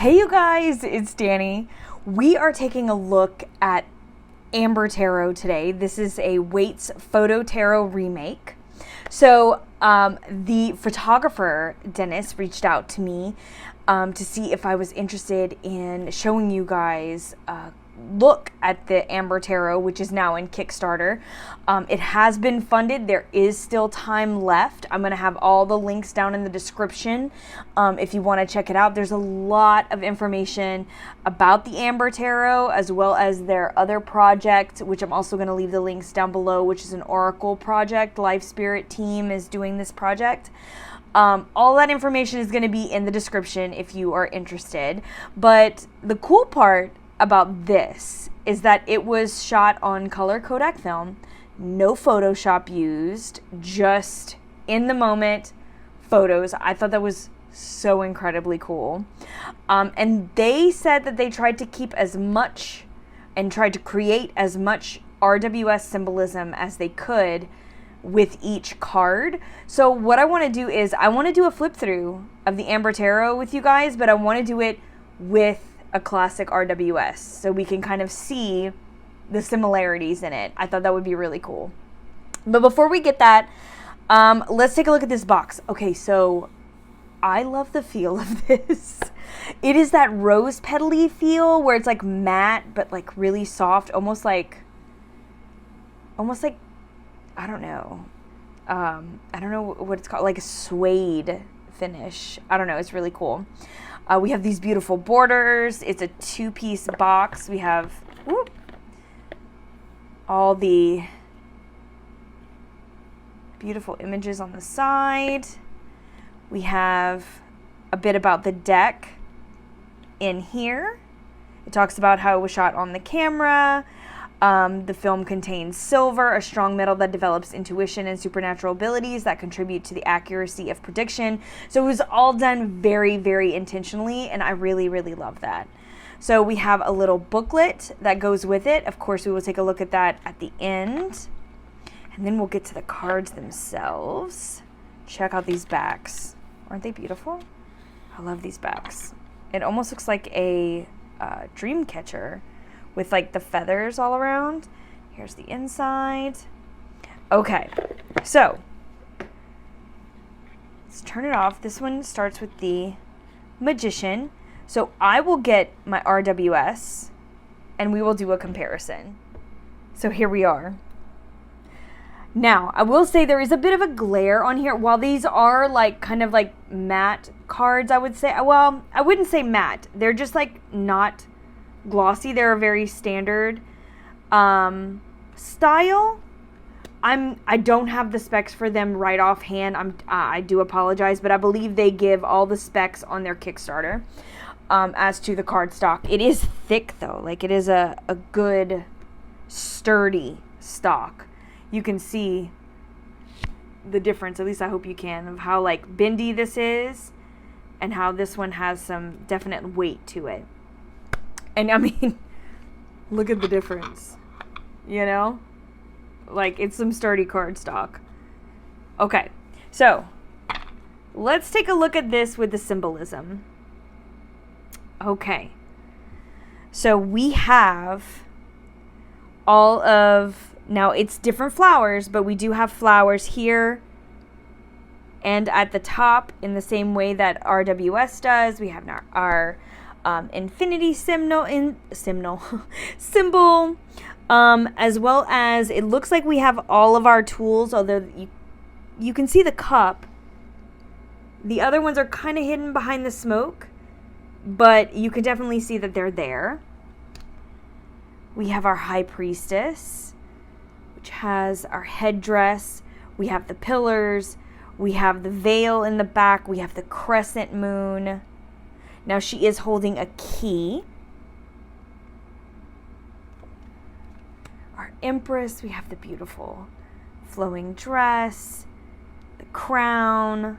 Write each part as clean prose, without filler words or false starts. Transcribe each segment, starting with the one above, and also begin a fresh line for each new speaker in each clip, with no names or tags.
Hey you guys, it's Dani. We are taking a look at Amber Tarot today. This is a Waits Photo Tarot remake. So the photographer, Dennis, reached out to me to see if I was interested in showing you guys a look at the Amber Tarot, which is now in Kickstarter. It has been funded. There is still time left. I'm going to have all the links down in the description if you want to check it out. There's a lot of information about the Amber Tarot as well as their other project, which I'm also going to leave the links down below, which is an Oracle project. Life Spirit team is doing this project. All that information is going to be in the description if you are interested. But the cool part about this is that it was shot on color Kodak film, no Photoshop used, just in the moment photos. I thought that was so incredibly cool. And they said that they tried to keep as much and tried to create as much RWS symbolism as they could with each card. So what I want to do is I want to do a flip through of the Amber Tarot with you guys, but I want to do it with a classic RWS so we can kind of see the similarities in it. I thought that would be really cool. But before we get that, let's take a look at this box. Okay, so I love the feel of this. It is that rose petally feel where it's like matte but like really soft, almost like I don't know what it's called, like a suede finish. I don't know, it's really cool. We have these beautiful borders. It's a two-piece box. We have all the beautiful images on the side. We have a bit about the deck in here. It talks about how it was shot on the camera. The film contains silver, a strong metal that develops intuition and supernatural abilities that contribute to the accuracy of prediction. So it was all done very, very intentionally, and I really, really love that. So we have a little booklet that goes with it. Of course, we will take a look at that at the end. And then we'll get to the cards themselves. Check out these backs. Aren't they beautiful? I love these backs. It almost looks like a dream catcher with like the feathers all around. Here's the inside. Okay, so let's turn it off. This one starts with the Magician. So I will get my RWS and we will do a comparison. So here we are. Now, I will say there is a bit of a glare on here. While these are like kind of like matte cards, I would say, well, I wouldn't say matte. They're just like not glossy. They're a very standard style. I don't have the specs for them right offhand. I do apologize, but I believe they give all the specs on their Kickstarter as to the card stock. It is thick though. Like it is a good sturdy stock. You can see the difference, at least I hope you can, of how like bendy this is and how this one has some definite weight to it. And I mean, look at the difference, you know? Like, it's some sturdy cardstock. Okay, so let's take a look at this with the symbolism. Okay, so we have all of, now it's different flowers, but we do have flowers here and at the top in the same way that RWS does. We have our infinity symbol, as well as it looks like we have all of our tools, although you can see the cup. The other ones are kind of hidden behind the smoke, but you can definitely see that they're there. We have our High Priestess, which has our headdress. We have the pillars. We have the veil in the back. We have the crescent moon. Now she is holding a key. Our Empress, we have the beautiful flowing dress, the crown,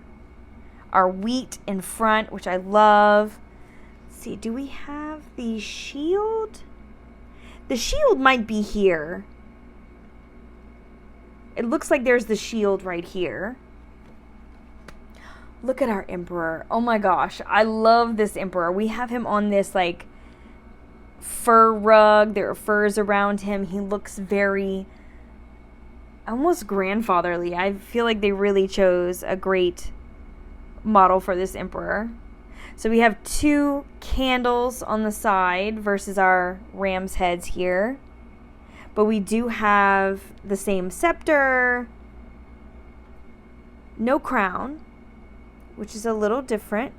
our wheat in front, which I love. Let's see, do we have the shield? The shield might be here. It looks like there's the shield right here. Look at our emperor. Oh my gosh, I love this emperor. We have him on this like fur rug. There are furs around him. He looks very almost grandfatherly. I feel like they really chose a great model for this emperor. So we have 2 candles on the side versus our ram's heads here. But we do have the same scepter, no crown, which is a little different,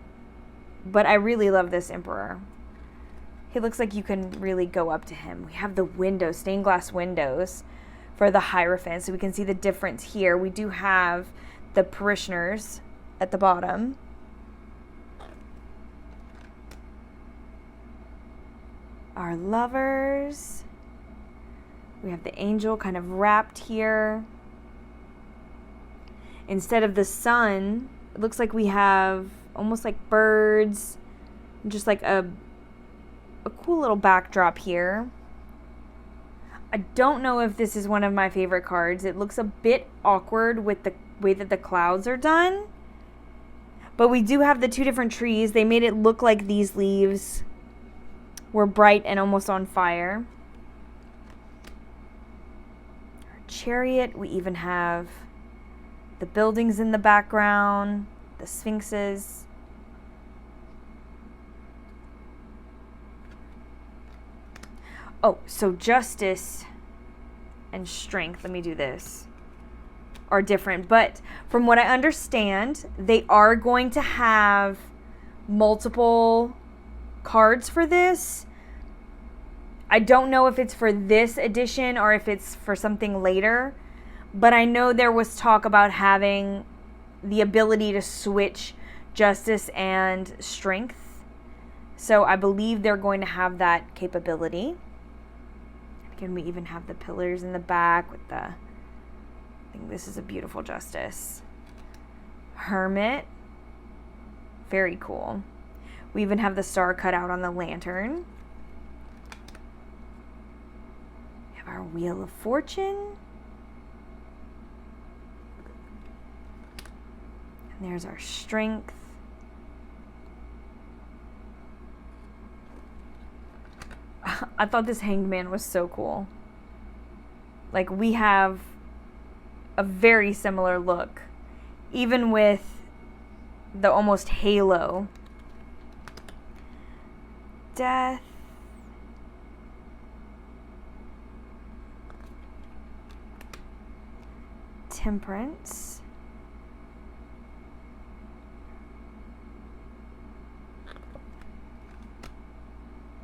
but I really love this emperor. He looks like you can really go up to him. We have the windows, stained glass windows for the Hierophant, so we can see the difference here. We do have the parishioners at the bottom. Our lovers. We have the angel kind of wrapped here. Instead of the sun, it looks like we have almost like birds, just like a cool little backdrop here. I don't know if this is one of my favorite cards. It looks a bit awkward with the way that the clouds are done. But we do have the 2 different trees. They made it look like these leaves were bright and almost on fire. Our chariot, we even have the buildings in the background, the sphinxes. Oh, so justice and strength, let me do this, are different. But from what I understand, they are going to have multiple cards for this. I don't know if it's for this edition or if it's for something later, but I know there was talk about having the ability to switch justice and strength. So I believe they're going to have that capability. Again, we even have the pillars in the back with the, I think this is a beautiful justice. Hermit, very cool. We even have the star cut out on the lantern. We have our Wheel of Fortune. And there's our strength. I thought this Hanged Man was so cool. Like, we have a very similar look, even with the almost halo. Death. Temperance.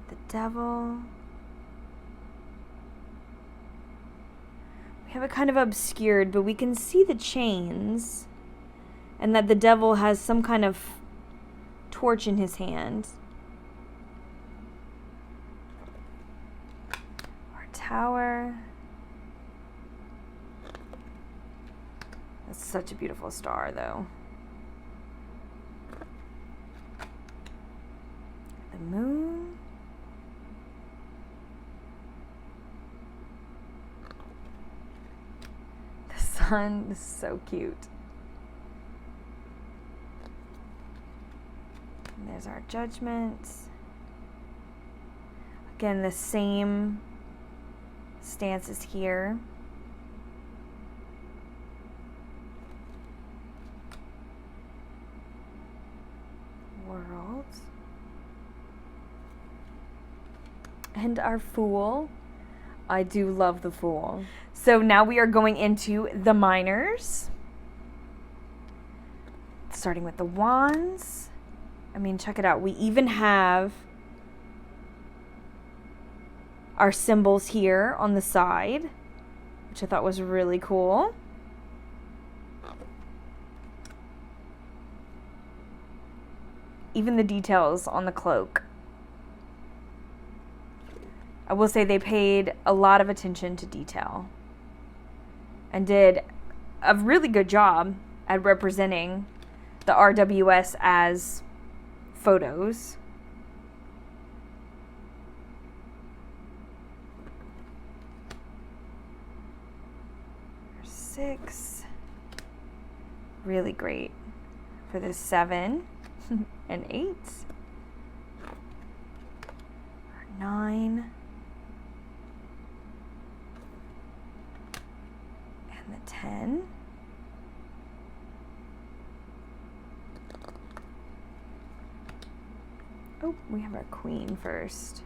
The Devil. We have it kind of obscured, but we can see the chains, and that the devil has some kind of torch in his hand. Our tower. That's such a beautiful star, though. The moon. The sun is so cute. And there's our judgments. Again, the same stances here. World. And our Fool. I do love the Fool. So now we are going into the minors. Starting with the wands. I mean, check it out. We even have our symbols here on the side, which I thought was really cool. Even the details on the cloak. I will say they paid a lot of attention to detail and did a really good job at representing the RWS as photos. There's 6. Really great. for the 7 and 8. 9. And the 10. Oh, we have our queen first.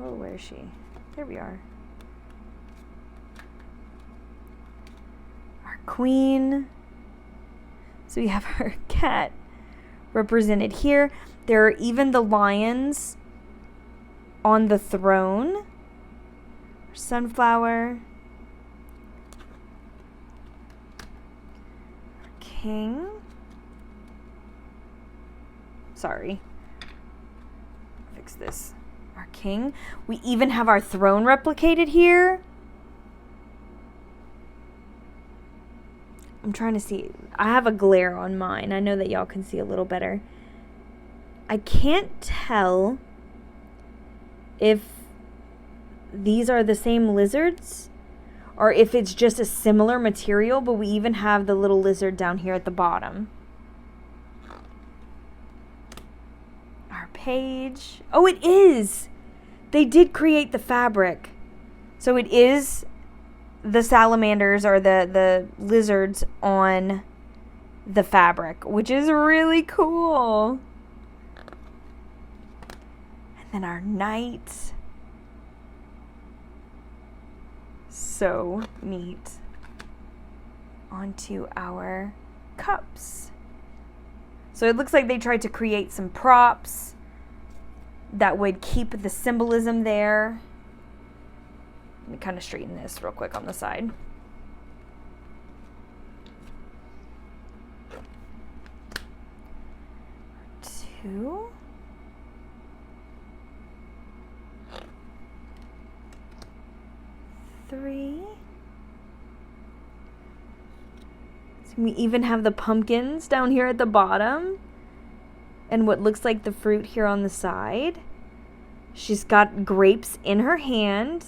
Oh, where is she? There we are. Our queen. So we have our cat represented here. There are even the lions on the throne. Sunflower. Our king. Sorry. Fix this. Our king. We even have our throne replicated here. I'm trying to see. I have a glare on mine. I know that y'all can see a little better. I can't tell if these are the same lizards or if it's just a similar material, but we even have the little lizard down here at the bottom. Our page. Oh, it is. They did create the fabric. So it is the salamanders or the lizards on the fabric, which is really cool. And then our knight. So neat. Onto our cups. So it looks like they tried to create some props that would keep the symbolism there. Let me kind of straighten this real quick on the side. Two. Three. So we even have the pumpkins down here at the bottom. And what looks like the fruit here on the side. She's got grapes in her hand.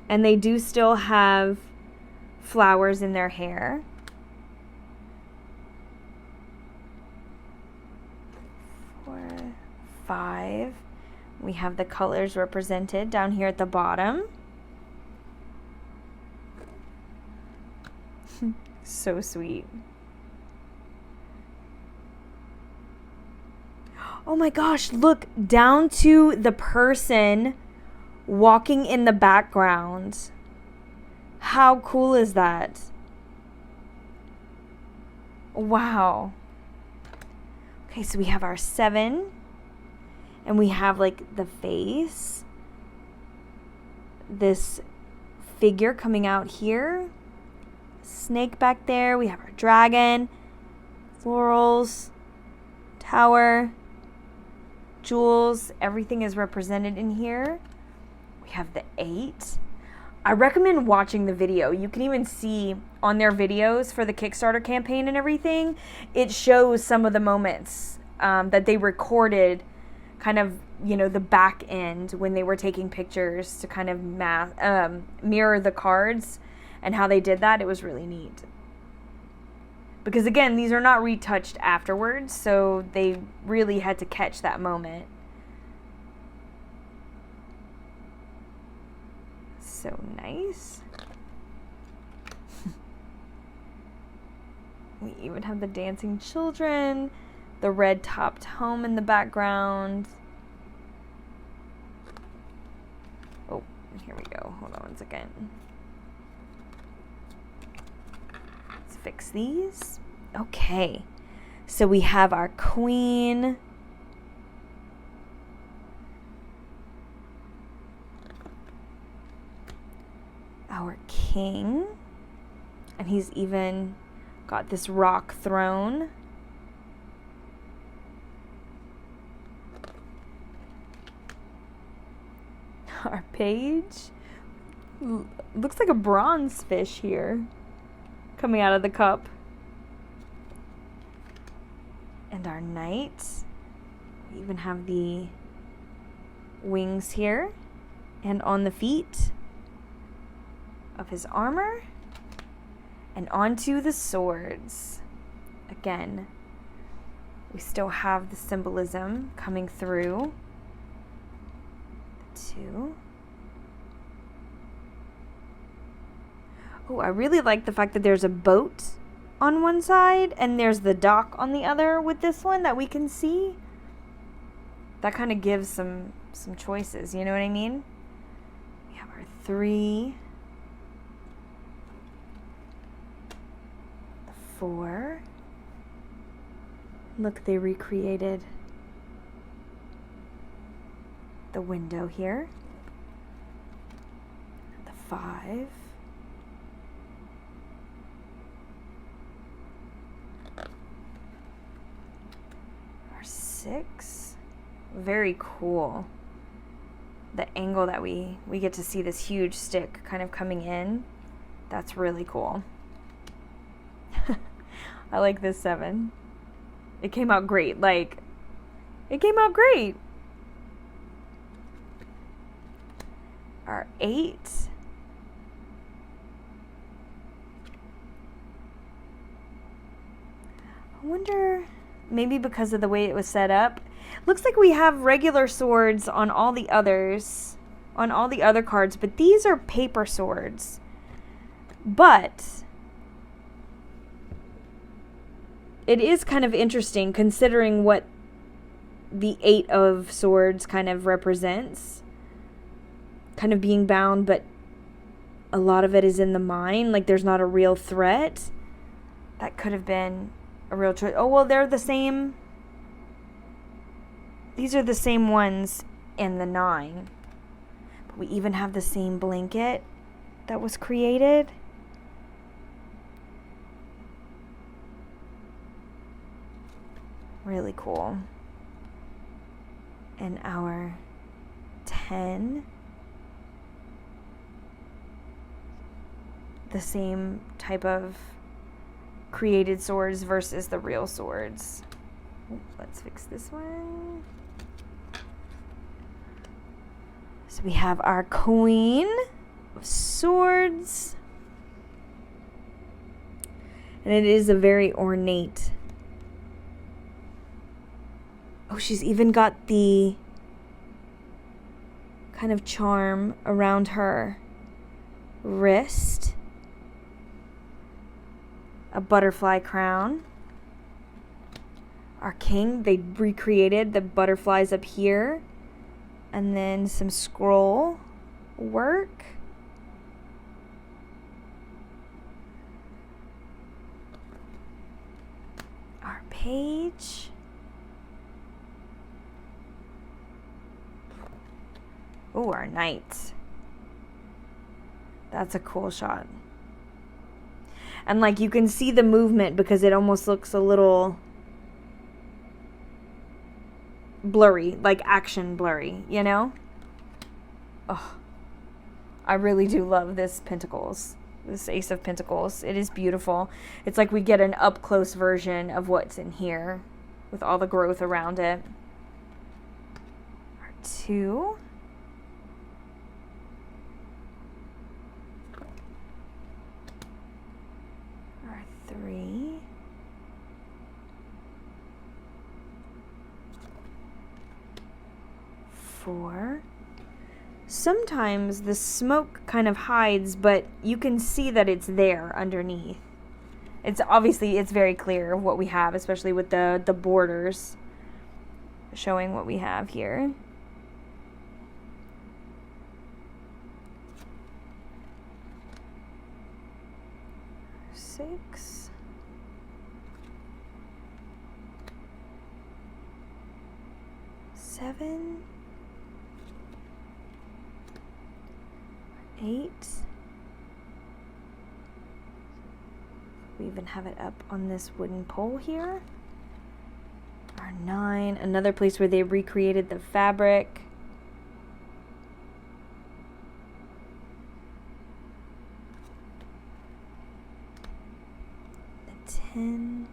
And they do still have flowers in their hair. 4, 5. We have the colors represented down here at the bottom. So sweet. Oh my gosh, look down to the person walking in the background. How cool is that? Wow. Okay, so we have our 7. And we have like the face. This figure coming out here. Snake back there. We have our dragon. Florals. Tower. Jewels. Everything is represented in here. We have the 8. I recommend watching the video. You can even see on their videos for the Kickstarter campaign and everything, it shows some of the moments that they recorded, kind of, you know, the back end when they were taking pictures to kind of mirror the cards and how they did that. It was really neat. Because again, these are not retouched afterwards, so they really had to catch that moment. So nice. We even have the dancing children, the red topped home in the background. Oh, here we go. Hold on 1 second. Let's fix these. Okay. So we have our queen. Our king, and he's even got this rock throne. Our page looks like a bronze fish here coming out of the cup. And our knight, we even have the wings here and on the feet of his armor, and onto the swords. Again, we still have the symbolism coming through. The 2. Oh, I really like the fact that there's a boat on one side and there's the dock on the other with this one that we can see. That kind of gives some choices, you know what I mean? We have our 3, the 4. Look, they recreated the window here. The 5. Our 6. Very cool. The angle that we get to see this huge stick kind of coming in. That's really cool. I like this 7. It came out great. Like, it came out great. Our 8. I wonder, maybe because of the way it was set up. Looks like we have regular swords on all the others, on all the other cards, but these are paper swords. But it is kind of interesting considering what the 8 of swords kind of represents. Kind of being bound, but a lot of it is in the mind. Like there's not a real threat. That could have been a real choice. Oh, well, they're the same. These are the same ones in the 9. But we even have the same blanket that was created. Really cool. And our 10. The same type of created swords versus the real swords. Ooh, let's fix this one. So we have our Queen of Swords. And it is a very ornate. Oh, she's even got the kind of charm around her wrist. A butterfly crown. Our king, they recreated the butterflies up here. And then some scroll work. Our page. Oh, our knight. That's a cool shot. And like you can see the movement because it almost looks a little blurry, like action blurry, you know? Oh, I really do love this Pentacles, this Ace of Pentacles. It is beautiful. It's like we get an up close version of what's in here with all the growth around it. Our 2. Our 3. Four. Sometimes the smoke kind of hides, but you can see that it's there underneath. It's obviously, it's very clear what we have, especially with the borders showing what we have here. Six. Seven. 8. We even have it up on this wooden pole here. Our 9, another place where they recreated the fabric. The 10.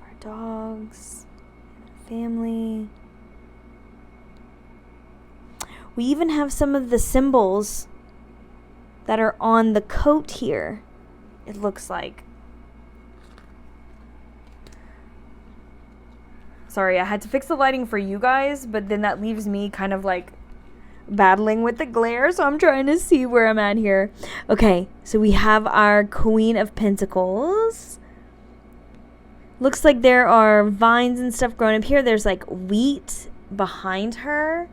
Our dogs, family. We even have some of the symbols that are on the coat here. it looks like. Sorry, I had to fix the lighting for you guys, but then that leaves me kind of like battling with the glare, so I'm trying to see where I'm at here. Okay, so we have our Queen of Pentacles. Looks like there are vines and stuff growing up here. There's like wheat behind her.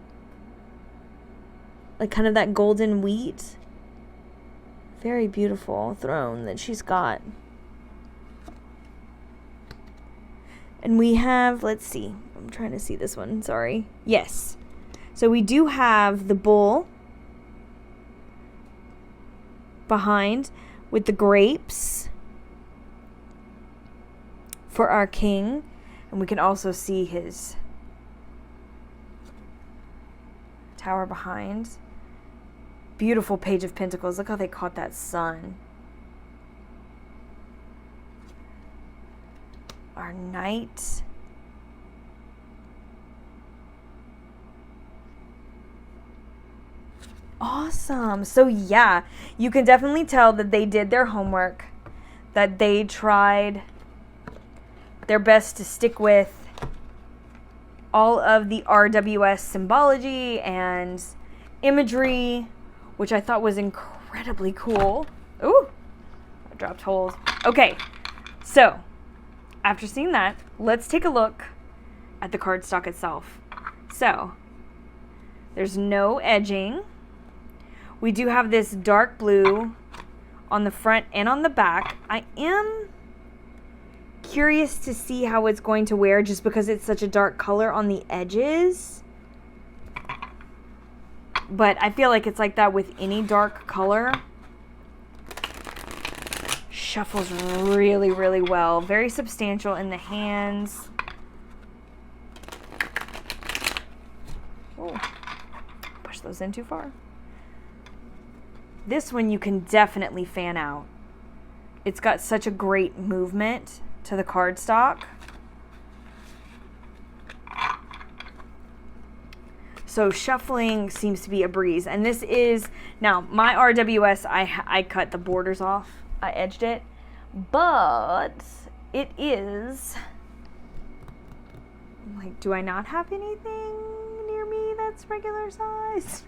Like kind of that golden wheat. Very beautiful throne that she's got. And we have, let's see. I'm trying to see this one, sorry. Yes. So we do have the bull behind with the grapes for our king. And we can also see his tower behind. Beautiful Page of Pentacles. Look how they caught that sun. Our knight. Awesome. So yeah, you can definitely tell that they did their homework, that they tried their best to stick with all of the RWS symbology and imagery, which I thought was incredibly cool. Ooh, I dropped holes. Okay, so after seeing that, let's take a look at the cardstock itself. So there's no edging. We do have this dark blue on the front and on the back. I am curious to see how it's going to wear just because it's such a dark color on the edges. But I feel like it's like that with any dark color. Shuffles really, really well. Very substantial in the hands. Oh, push those in too far. This one you can definitely fan out. It's got such a great movement to the cardstock. So shuffling seems to be a breeze. And this is, now my RWS, I cut the borders off. I edged it. But it is, like, do I not have anything near me that's regular size?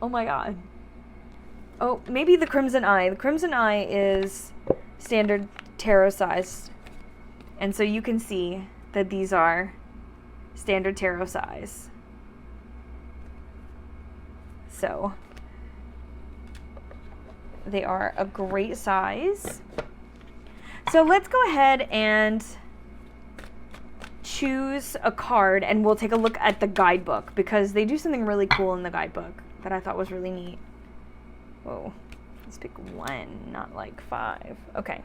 Oh my god. Oh, maybe the Crimson Eye. The Crimson Eye is standard tarot size. And so you can see that these are standard tarot size. So they are a great size. So let's go ahead and choose a card and we'll take a look at the guidebook because they do something really cool in the guidebook that I thought was really neat. Whoa, let's pick one, not like 5. Okay.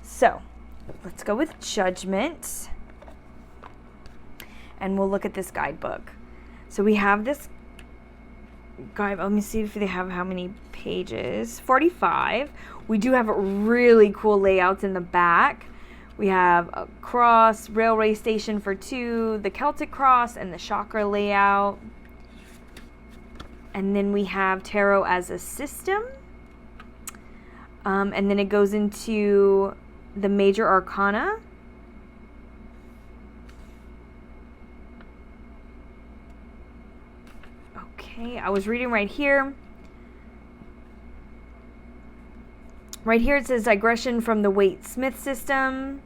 So let's go with Judgment and we'll look at this guidebook. So we have this guide. Let me see if they have how many pages. 45. We do have really cool layouts in the back. We have a cross, railway station for 2, the Celtic cross, and the chakra layout. And then we have tarot as a system. And then it goes into the major arcana. Okay, I was reading right here. Right here it says digression from the Waite-Smith system.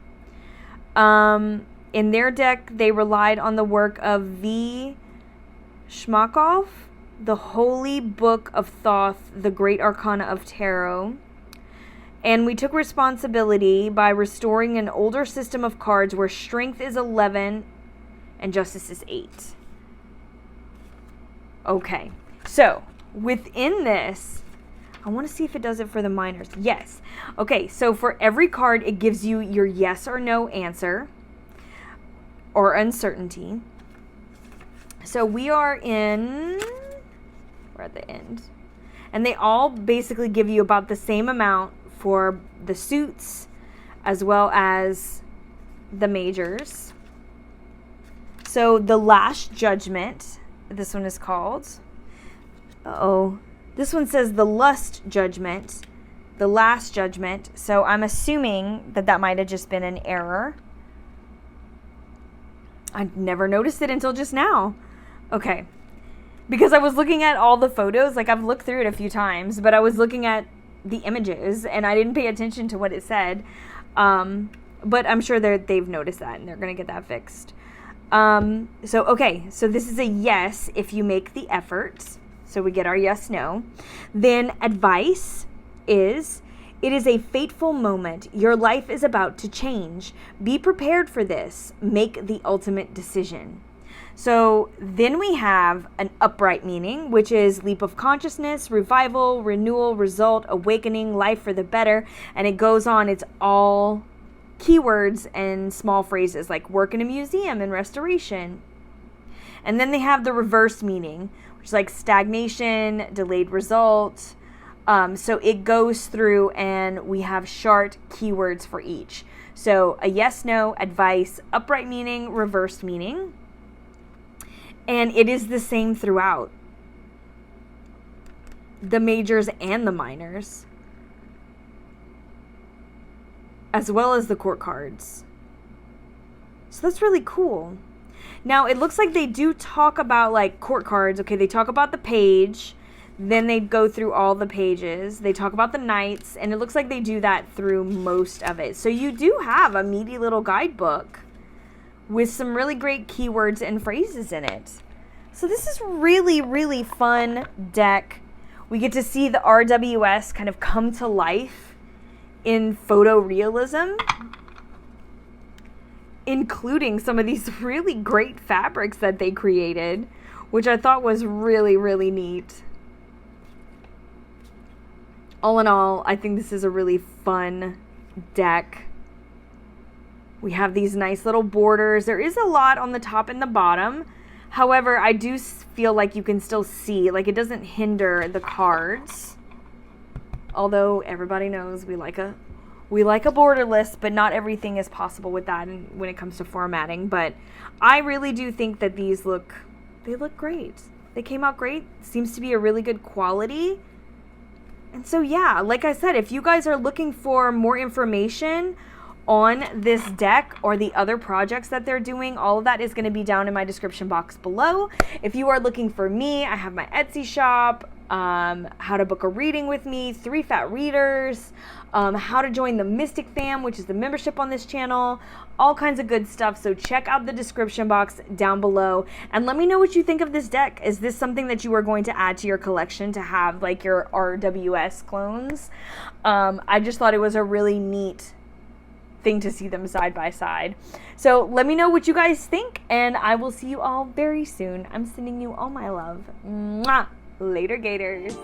In their deck, they relied on the work of V. Shmakov, the Holy Book of Thoth, the Great Arcana of Tarot. And we took responsibility by restoring an older system of cards where strength is 11 and justice is 8. Okay, so within this, I want to see if it does it for the minors. Yes. Okay, so for every card, it gives you your yes or no answer or uncertainty. So we are in, we're at the end. And they all basically give you about the same amount for the suits as well as the majors. So the Last Judgment, this one is called. Uh-oh. This one says the lust judgment, the last judgment. So I'm assuming that that might have just been an error. I never noticed it until just now. Okay. Because I was looking at all the photos, like I've looked through it a few times, but I was looking at the images and I didn't pay attention to what it said. But I'm sure they've noticed that and they're going to get that fixed. So this is a yes if you make the effort. So we get our yes, no. Then advice is, it is a fateful moment. Your life is about to change. Be prepared for this. Make the ultimate decision. So then we have an upright meaning, which is leap of consciousness, revival, renewal, result, awakening, life for the better. And it goes on. It's all keywords and small phrases like work in a museum and restoration. And then they have the reverse meaning, which is like stagnation, delayed result. So it goes through and we have short keywords for each. So a yes, no, advice, upright meaning, reversed meaning. And it is the same throughout. The majors and the minors. As well as the court cards. So that's really cool. Now, it looks like they do talk about like court cards. Okay, they talk about the page. Then they go through all the pages. They talk about the knights. And it looks like they do that through most of it. So you do have a meaty little guidebook with some really great keywords and phrases in it. So this is really, really fun deck. We get to see the RWS kind of come to life in photorealism, including some of these really great fabrics that they created, which I thought was really, really neat. All in all, I think this is a really fun deck. We have these nice little borders. There is a lot on the top and the bottom. However, I do feel like you can still see, like it doesn't hinder the cards. Although everybody knows we like a border list, but not everything is possible with that when it comes to formatting. But I really do think that these look great. They came out great. Seems to be a really good quality. And so yeah, like I said, if you guys are looking for more information on this deck or the other projects that they're doing, all of that is going to be down in my description box below. If you are looking for me, I have my Etsy shop, how to book a reading with me, 3 Fat Readers, how to join the Mystic Fam, which is the membership on this channel, all kinds of good stuff. So check out the description box down below and let me know what you think of this deck. Is this something that you are going to add to your collection to have like your RWS clones? I just thought it was a really neat thing to see them side by side. So let me know what you guys think and I will see you all very soon. I'm sending you all my love. Mwah! Later, Gators.